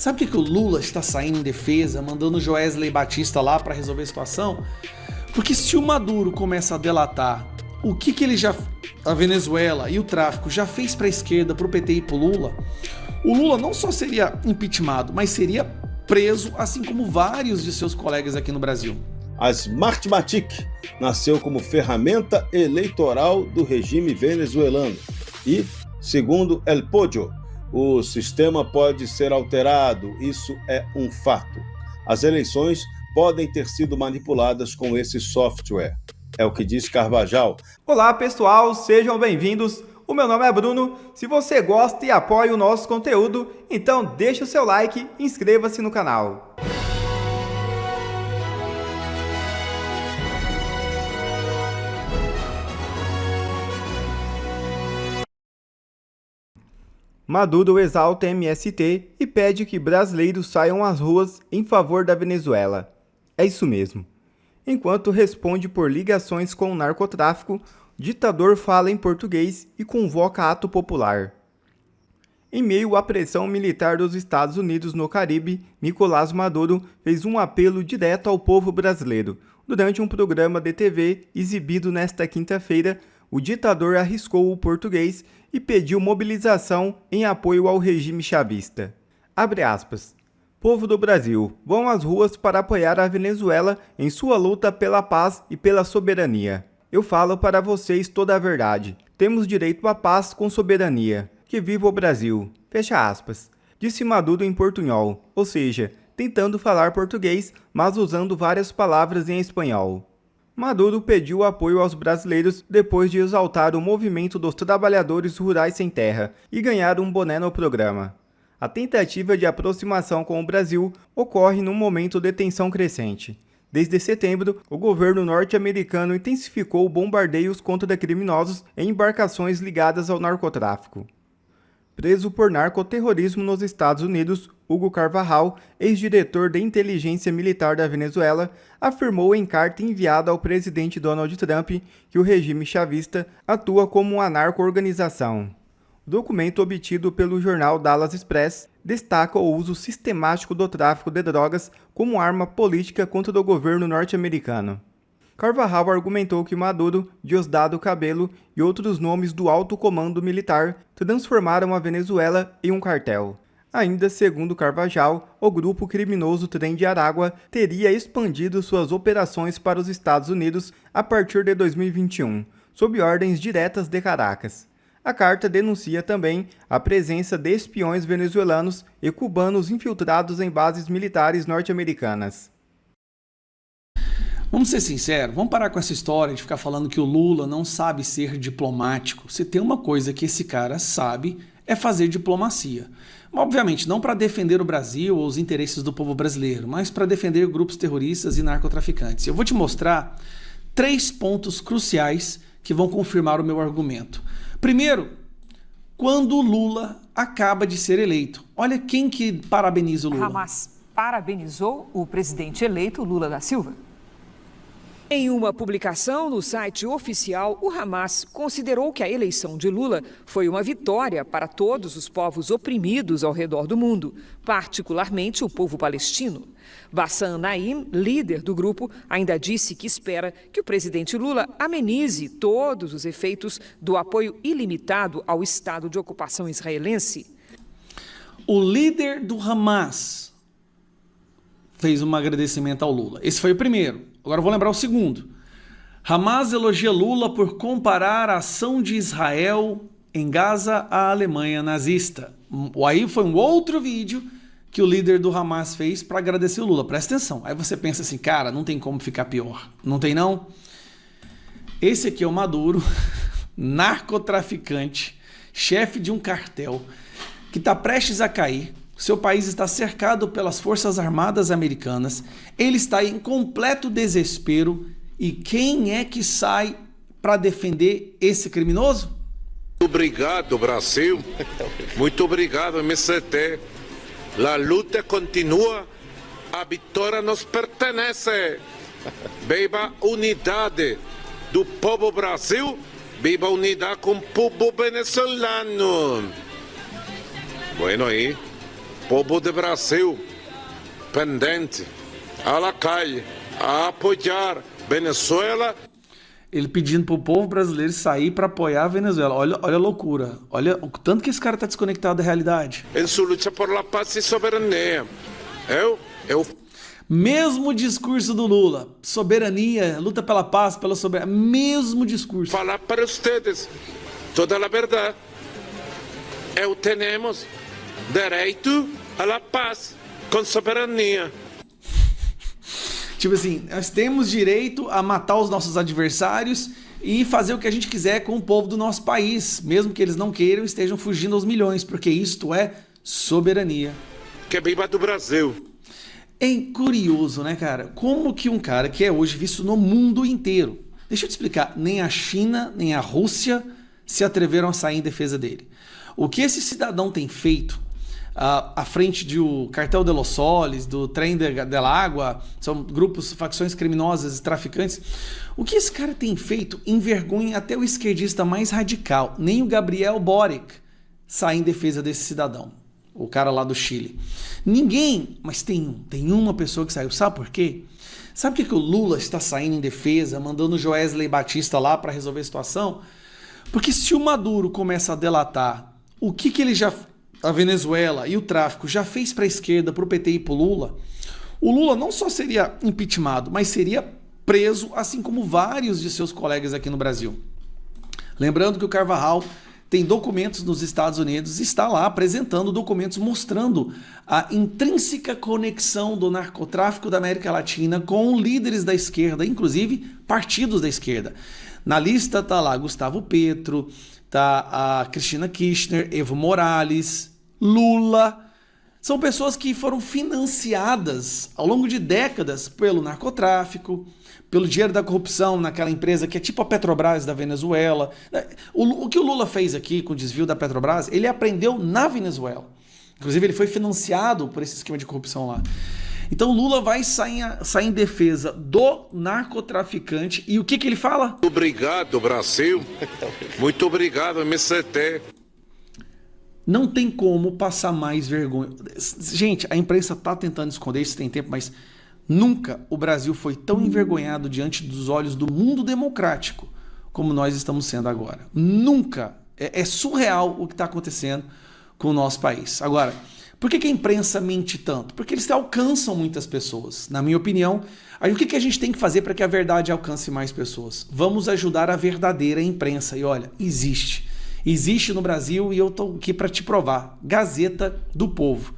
Sabe por que o Lula está saindo em defesa, mandando o Joesley Batista lá para resolver a situação? Porque se o Maduro começa a delatar o que ele já... a Venezuela e o tráfico já fez para a esquerda, para o PT e para o Lula não só seria impeachmentado, mas seria preso, assim como vários de seus colegas aqui no Brasil. A Smartmatic nasceu como ferramenta eleitoral do regime venezuelano e, segundo El Pollo, o sistema pode ser alterado, isso é um fato. As eleições podem ter sido manipuladas com esse software, é o que diz Carvajal. Olá pessoal, sejam bem-vindos. O meu nome é Bruno. Se você gosta e apoia o nosso conteúdo, então deixa o seu like e inscreva-se no canal. Maduro exalta MST e pede que brasileiros saiam às ruas em favor da Venezuela. É isso mesmo. Enquanto responde por ligações com o narcotráfico, o ditador fala em português e convoca ato popular. Em meio à pressão militar dos Estados Unidos no Caribe, Nicolás Maduro fez um apelo direto ao povo brasileiro. Durante um programa de TV exibido nesta quinta-feira, o ditador arriscou o português e pediu mobilização em apoio ao regime chavista. Abre aspas. Povo do Brasil, vão às ruas para apoiar a Venezuela em sua luta pela paz e pela soberania. Eu falo para vocês toda a verdade. Temos direito à paz com soberania. Que viva o Brasil. Fecha aspas. Disse Maduro em portunhol, ou seja, tentando falar português, mas usando várias palavras em espanhol. Maduro pediu apoio aos brasileiros depois de exaltar o movimento dos trabalhadores rurais sem terra e ganhar um boné no programa. A tentativa de aproximação com o Brasil ocorre num momento de tensão crescente. Desde setembro, o governo norte-americano intensificou bombardeios contra criminosos em embarcações ligadas ao narcotráfico. Preso por narcoterrorismo nos Estados Unidos, Hugo Carvajal, ex-diretor de inteligência militar da Venezuela, afirmou em carta enviada ao presidente Donald Trump que o regime chavista atua como uma narco-organização. O documento obtido pelo jornal Dallas Express destaca o uso sistemático do tráfico de drogas como arma política contra o governo norte-americano. Carvajal argumentou que Maduro, Diosdado Cabello e outros nomes do alto comando militar transformaram a Venezuela em um cartel. Ainda segundo Carvajal, o grupo criminoso Trem de Aragua teria expandido suas operações para os Estados Unidos a partir de 2021, sob ordens diretas de Caracas. A carta denuncia também a presença de espiões venezuelanos e cubanos infiltrados em bases militares norte-americanas. Vamos ser sinceros, vamos parar com essa história de ficar falando que o Lula não sabe ser diplomático. Se tem uma coisa que esse cara sabe, é fazer diplomacia. Obviamente, não para defender o Brasil ou os interesses do povo brasileiro, mas para defender grupos terroristas e narcotraficantes. Eu vou te mostrar 3 pontos cruciais que vão confirmar o meu argumento. Primeiro, quando o Lula acaba de ser eleito. Olha quem que parabeniza o Lula. Hamas parabenizou o presidente eleito Lula da Silva. Em uma publicação no site oficial, o Hamas considerou que a eleição de Lula foi uma vitória para todos os povos oprimidos ao redor do mundo, particularmente o povo palestino. Bassam Naim, líder do grupo, ainda disse que espera que o presidente Lula amenize todos os efeitos do apoio ilimitado ao Estado de ocupação israelense. O líder do Hamas fez um agradecimento ao Lula. Esse foi o primeiro. Agora eu vou lembrar o segundo. Hamas elogia Lula por comparar a ação de Israel em Gaza à Alemanha nazista. Aí foi um outro vídeo que o líder do Hamas fez para agradecer o Lula. Presta atenção. Aí você pensa assim, cara, não tem como ficar pior. Não tem não? Esse aqui é o Maduro, narcotraficante, chefe de um cartel, que está prestes a cair. Seu país está cercado pelas Forças Armadas Americanas, ele está em completo desespero e quem é que sai para defender esse criminoso? Muito obrigado, Brasil. Muito obrigado, MST. A luta continua, a vitória nos pertence. Viva a unidade do povo Brasil, viva a unidade com o povo venezuelano. Bueno, aí. povo do Brasil pendente à la calle a apoiar Venezuela. Ele pedindo pro povo brasileiro sair para apoiar a Venezuela. Olha a loucura. Olha o tanto que esse cara tá desconectado da realidade. Em sua luta por la paz e soberania. Eu Mesmo discurso do Lula. Soberania, luta pela paz, pela soberania. Mesmo discurso. falar para vocês toda a verdade. Eu temos direito à la paz com soberania. Tipo assim, nós temos direito a matar os nossos adversários e fazer o que a gente quiser com o povo do nosso país, mesmo que eles não queiram e estejam fugindo aos milhões, porque isto é soberania. Que viva do Brasil. É curioso, né, cara? Como que um cara que é hoje visto no mundo inteiro, deixa eu te explicar, nem a China, nem a Rússia se atreveram a sair em defesa dele. O que esse cidadão tem feito à frente do Cartel de los Soles, do Trem de la Água, são grupos, facções criminosas e traficantes. O que esse cara tem feito envergonha até o esquerdista mais radical. Nem o Gabriel Boric sai em defesa desse cidadão, o cara lá do Chile. Ninguém, mas tem uma pessoa que saiu. Sabe por quê? Sabe por que o Lula está saindo em defesa, mandando o Joesley Batista lá para resolver a situação? Porque se o Maduro começa a delatar o que ele já... a Venezuela e o tráfico já fez para a esquerda, para o PT e para o Lula não só seria impeachmentado, mas seria preso, assim como vários de seus colegas aqui no Brasil. Lembrando que o Carvajal tem documentos nos Estados Unidos, está lá apresentando documentos mostrando a intrínseca conexão do narcotráfico da América Latina com líderes da esquerda, inclusive partidos da esquerda. Na lista tá lá Gustavo Petro, tá a Cristina Kirchner, Evo Morales, Lula. São pessoas que foram financiadas ao longo de décadas pelo narcotráfico, pelo dinheiro da corrupção naquela empresa que é tipo a Petrobras da Venezuela. O que o Lula fez aqui com o desvio da Petrobras, ele aprendeu na Venezuela. Inclusive ele foi financiado por esse esquema de corrupção lá. Então Lula vai sair em defesa do narcotraficante e o que ele fala? Obrigado, Brasil. Muito obrigado, MCT. Não tem como passar mais vergonha. Gente, a imprensa está tentando esconder isso tem tempo, mas nunca o Brasil foi tão envergonhado diante dos olhos do mundo democrático como nós estamos sendo agora. Nunca. É surreal o que está acontecendo com o nosso país. Agora, por que a imprensa mente tanto? Porque eles alcançam muitas pessoas. Na minha opinião, aí o que a gente tem que fazer para que a verdade alcance mais pessoas? Vamos ajudar a verdadeira imprensa. E olha, existe. Existe no Brasil e eu estou aqui para te provar. Gazeta do Povo.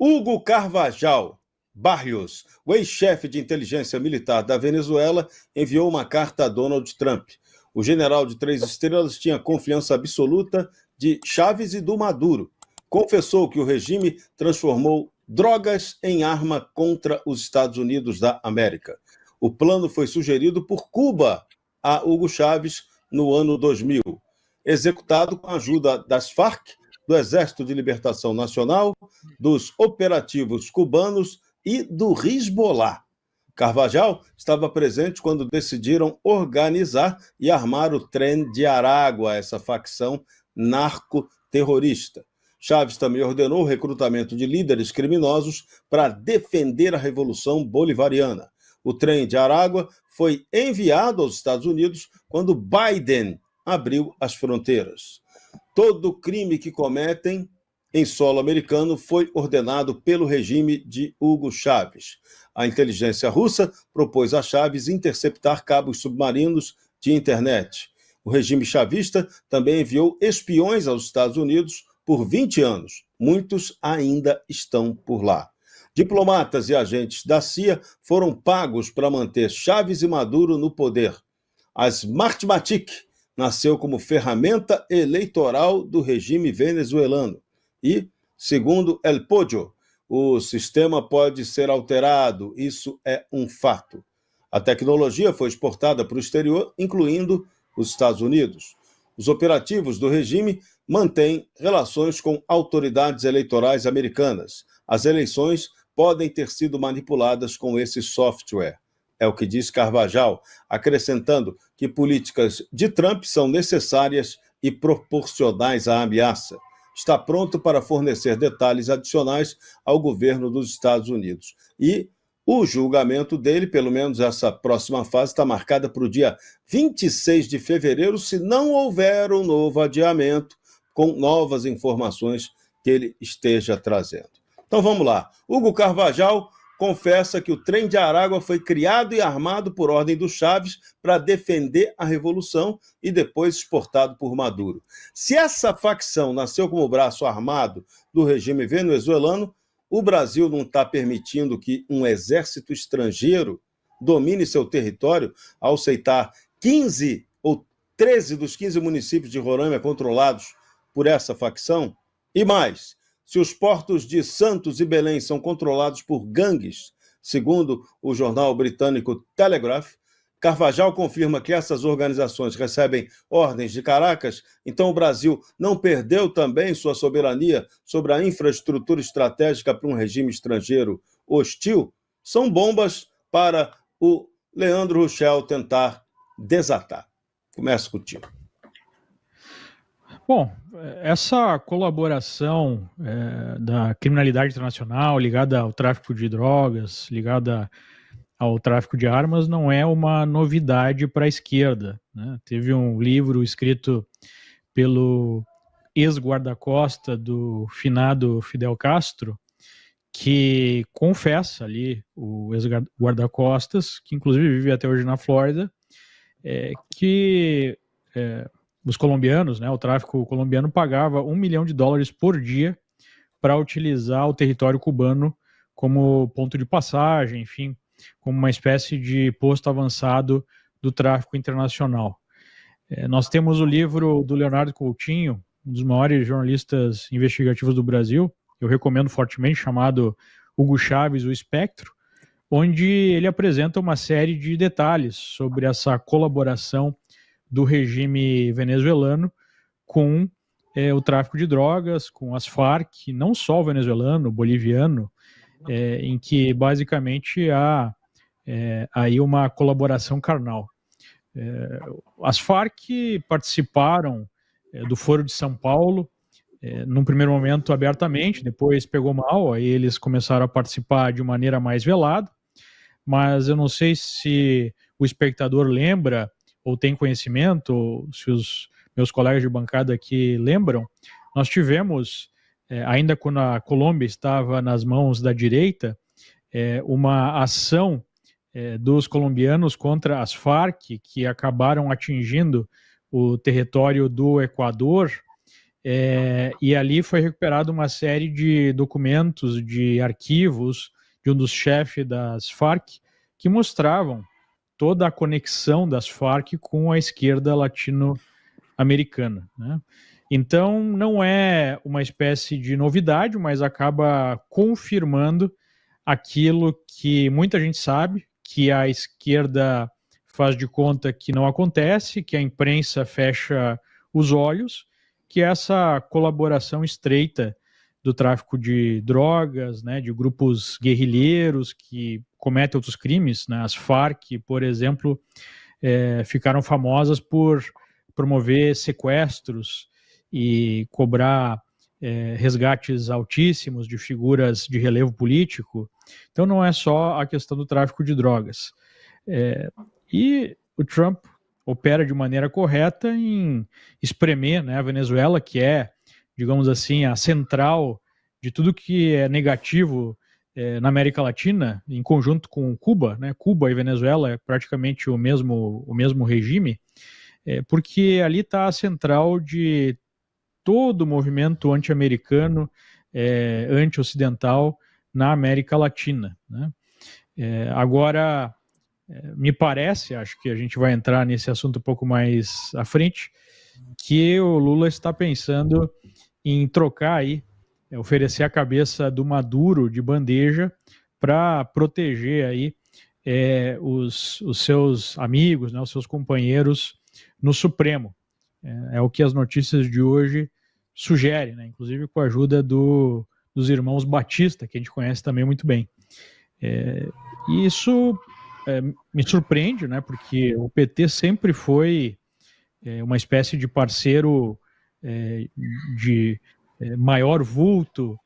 Hugo Carvajal Barrios, o ex-chefe de inteligência militar da Venezuela, enviou uma carta a Donald Trump. O general de 3 estrelas tinha confiança absoluta de Chávez e do Maduro. Confessou que o regime transformou drogas em arma contra os Estados Unidos da América. O plano foi sugerido por Cuba a Hugo Chávez no ano 2000, executado com a ajuda das Farc, do Exército de Libertação Nacional, dos operativos cubanos e do Hezbollah. Carvajal estava presente quando decidiram organizar e armar o Tren de Aragua, essa facção narco-terrorista. Chávez também ordenou o recrutamento de líderes criminosos para defender a Revolução Bolivariana. O Trem de Aragua foi enviado aos Estados Unidos quando Biden abriu as fronteiras. Todo crime que cometem em solo americano foi ordenado pelo regime de Hugo Chávez. A inteligência russa propôs a Chávez interceptar cabos submarinos de internet. O regime chavista também enviou espiões aos Estados Unidos por 20 anos. Muitos ainda estão por lá. Diplomatas e agentes da CIA foram pagos para manter Chávez e Maduro no poder. A Smartmatic nasceu como ferramenta eleitoral do regime venezuelano. E, segundo El Podio, o sistema pode ser alterado, isso é um fato. A tecnologia foi exportada para o exterior, incluindo os Estados Unidos. Os operativos do regime mantêm relações com autoridades eleitorais americanas. As eleições podem ter sido manipuladas com esse software. É o que diz Carvajal, acrescentando que políticas de Trump são necessárias e proporcionais à ameaça. está pronto para fornecer detalhes adicionais ao governo dos Estados Unidos. E o julgamento dele, pelo menos essa próxima fase, está marcada para o dia 26 de fevereiro, se não houver um novo adiamento com novas informações que ele esteja trazendo. Então vamos lá. Hugo Carvajal confessa que o Trem de Aragua foi criado e armado por ordem do Chávez para defender a Revolução e depois exportado por Maduro. Se essa facção nasceu como braço armado do regime venezuelano, o Brasil não está permitindo que um exército estrangeiro domine seu território ao aceitar 15 ou 13 dos 15 municípios de Roraima controlados por essa facção? E mais, se os portos de Santos e Belém são controlados por gangues, segundo o jornal britânico Telegraph, Carvajal confirma que essas organizações recebem ordens de Caracas, então o Brasil não perdeu também sua soberania sobre a infraestrutura estratégica para um regime estrangeiro hostil? São bombas para o Leandro Ruschel tentar desatar. Começa contigo. Bom, essa colaboração da criminalidade internacional ligada ao tráfico de drogas, ligada ao tráfico de armas, não é uma novidade para a esquerda, né? Teve um livro escrito pelo ex-guarda-costa do finado Fidel Castro, que confessa ali, o ex-guarda-costas, que inclusive vive até hoje na Flórida, que os colombianos, né, o tráfico colombiano pagava $1 milhão por dia para utilizar o território cubano como ponto de passagem, enfim, como uma espécie de posto avançado do tráfico internacional. Nós temos o livro do Leonardo Coutinho, um dos maiores jornalistas investigativos do Brasil, eu recomendo fortemente, chamado Hugo Chávez, o Espectro, onde ele apresenta uma série de detalhes sobre essa colaboração do regime venezuelano com o tráfico de drogas, com as Farc, não só o venezuelano, o boliviano, em que basicamente há aí uma colaboração carnal. As Farc participaram do Foro de São Paulo, num primeiro momento abertamente, depois pegou mal, aí eles começaram a participar de maneira mais velada, mas eu não sei se o espectador lembra ou tem conhecimento, ou se os meus colegas de bancada aqui lembram, nós tivemos, ainda quando a Colômbia estava nas mãos da direita, uma ação dos colombianos contra as Farc, que acabaram atingindo o território do Equador, e ali foi recuperada uma série de documentos, de arquivos de um dos chefes das Farc, que mostravam toda a conexão das Farc com a esquerda latino-americana, né? Então, não é uma espécie de novidade, mas acaba confirmando aquilo que muita gente sabe, que a esquerda faz de conta que não acontece, que a imprensa fecha os olhos, que é essa colaboração estreita do tráfico de drogas, né, de grupos guerrilheiros que cometem outros crimes, né? As Farc, por exemplo, ficaram famosas por promover sequestros e cobrar resgates altíssimos de figuras de relevo político. Então não é só a questão do tráfico de drogas. E o Trump opera de maneira correta em espremer, né, a Venezuela, que é, digamos assim, a central de tudo que é negativo na América Latina, em conjunto com Cuba, né? Cuba e Venezuela é praticamente o mesmo regime, porque ali está a central de todo o movimento anti-americano, anti-ocidental na América Latina, né? Agora, me parece, acho que a gente vai entrar nesse assunto um pouco mais à frente, que o Lula está pensando em trocar aí, oferecer a cabeça do Maduro de bandeja para proteger aí os seus amigos, né, os seus companheiros no Supremo. É o que as notícias de hoje sugerem, né, inclusive com a ajuda dos irmãos Batista, que a gente conhece também muito bem. E isso me surpreende, né, porque o PT sempre foi uma espécie de parceiro maior vulto,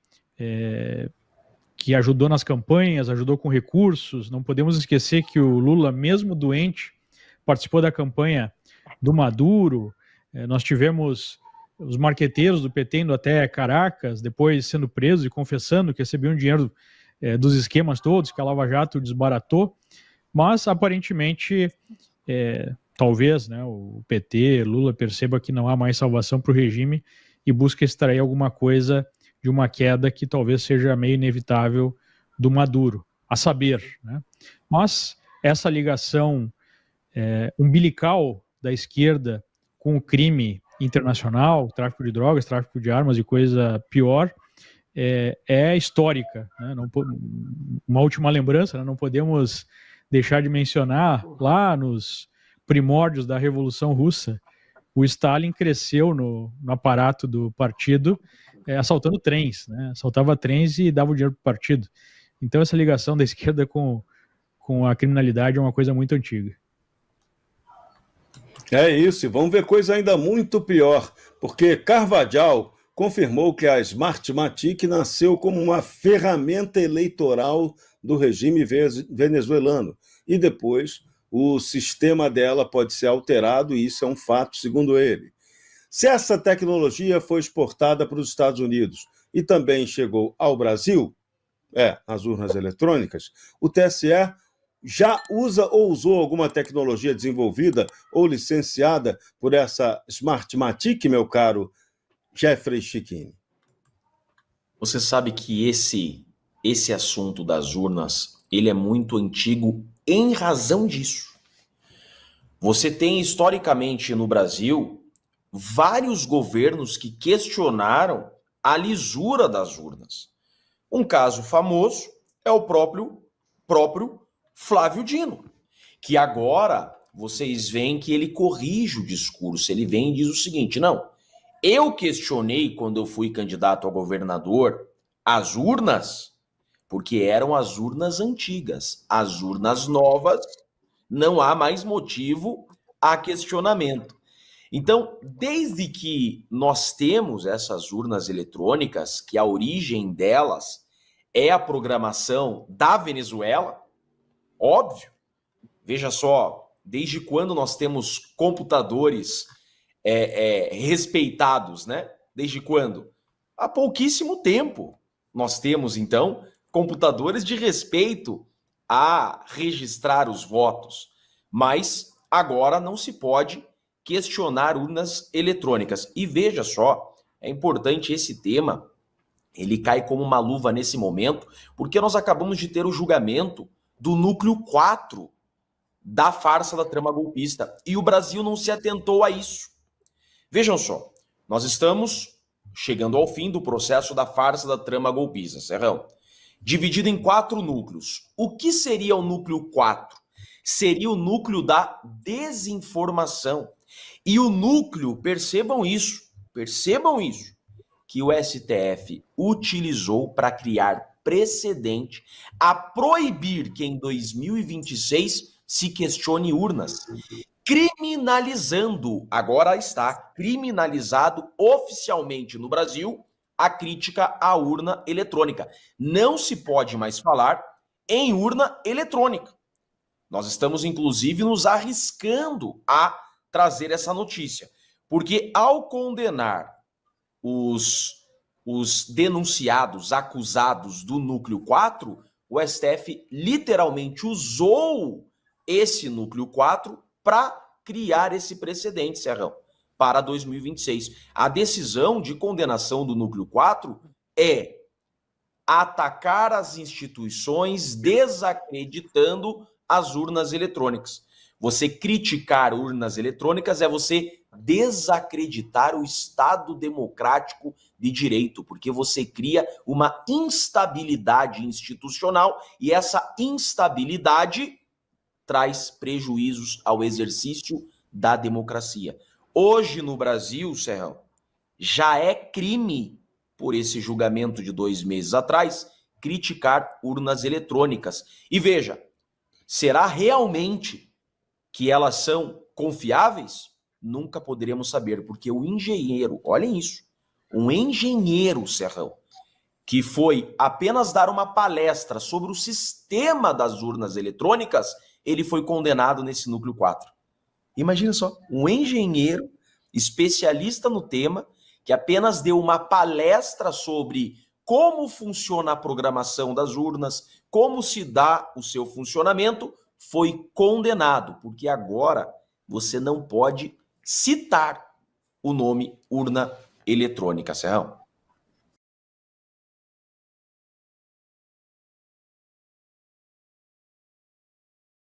que ajudou nas campanhas, ajudou com recursos. Não podemos esquecer que o Lula, mesmo doente, participou da campanha do Maduro. Nós tivemos os marqueteiros do PT indo até Caracas, depois sendo presos e confessando que recebiam dinheiro dos esquemas todos, que a Lava Jato desbaratou. Mas, aparentemente, talvez, né, o PT, Lula, perceba que não há mais salvação para o regime e busca extrair alguma coisa de uma queda que talvez seja meio inevitável do Maduro, a saber, né? Mas essa ligação umbilical da esquerda com o crime internacional, tráfico de drogas, tráfico de armas e coisa pior, é histórica, né? Uma última lembrança, né? Não podemos deixar de mencionar, lá nos primórdios da Revolução Russa, o Stalin cresceu no aparato do partido assaltando trens, né? Assaltava trens e dava o dinheiro para o partido. Então essa ligação da esquerda com a criminalidade é uma coisa muito antiga. É isso, e vamos ver coisa ainda muito pior, porque Carvajal confirmou que a Smartmatic nasceu como uma ferramenta eleitoral do regime venezuelano, e depois o sistema dela pode ser alterado, e isso é um fato, segundo ele. Se essa tecnologia foi exportada para os Estados Unidos e também chegou ao Brasil, nas urnas eletrônicas, o TSE já usa ou usou alguma tecnologia desenvolvida ou licenciada por essa Smartmatic, meu caro Jeffrey Chiquini? Você sabe que esse assunto das urnas, ele é muito antigo em razão disso. Você tem, historicamente, no Brasil, vários governos que questionaram a lisura das urnas. Um caso famoso é o próprio Flávio Dino, que agora vocês veem que ele corrige o discurso, ele vem e diz o seguinte: não, eu questionei quando eu fui candidato a governador as urnas, porque eram as urnas antigas. As urnas novas, não há mais motivo a questionamento. Então, desde que nós temos essas urnas eletrônicas, que a origem delas é a programação da Venezuela, óbvio, veja só, desde quando nós temos computadores respeitados, né? Desde quando? Há pouquíssimo tempo nós temos, então, computadores de respeito a registrar os votos. Mas agora não se pode questionar urnas eletrônicas. E veja só, é importante esse tema, ele cai como uma luva nesse momento, porque nós acabamos de ter o julgamento do núcleo 4 da farsa da trama golpista. E o Brasil não se atentou a isso. Vejam só, nós estamos chegando ao fim do processo da farsa da trama golpista, Serrão, dividido em 4 núcleos. O que seria o núcleo 4? Seria o núcleo da desinformação. E o núcleo, percebam isso, que o STF utilizou para criar precedente a proibir que em 2026 se questione urnas, criminalizando, agora está criminalizado oficialmente no Brasil, a crítica à urna eletrônica. Não se pode mais falar em urna eletrônica. Nós estamos, inclusive, nos arriscando a trazer essa notícia, porque ao condenar os denunciados, acusados do núcleo 4, o STF literalmente usou esse núcleo 4 para criar esse precedente, Serrão, para 2026. A decisão de condenação do núcleo 4 é atacar as instituições desacreditando as urnas eletrônicas. Você criticar urnas eletrônicas é você desacreditar o Estado democrático de direito, porque você cria uma instabilidade institucional e essa instabilidade traz prejuízos ao exercício da democracia. Hoje no Brasil, Serrão, já é crime, por esse julgamento de 2 meses atrás, criticar urnas eletrônicas. E veja, será realmente que elas são confiáveis? Nunca poderemos saber, porque o engenheiro, olhem isso, um engenheiro, Serrão, que foi apenas dar uma palestra sobre o sistema das urnas eletrônicas, ele foi condenado nesse núcleo 4. Imagina só, um engenheiro especialista no tema, que apenas deu uma palestra sobre como funciona a programação das urnas, como se dá o seu funcionamento, foi condenado, porque agora você não pode citar o nome urna eletrônica, Serrão.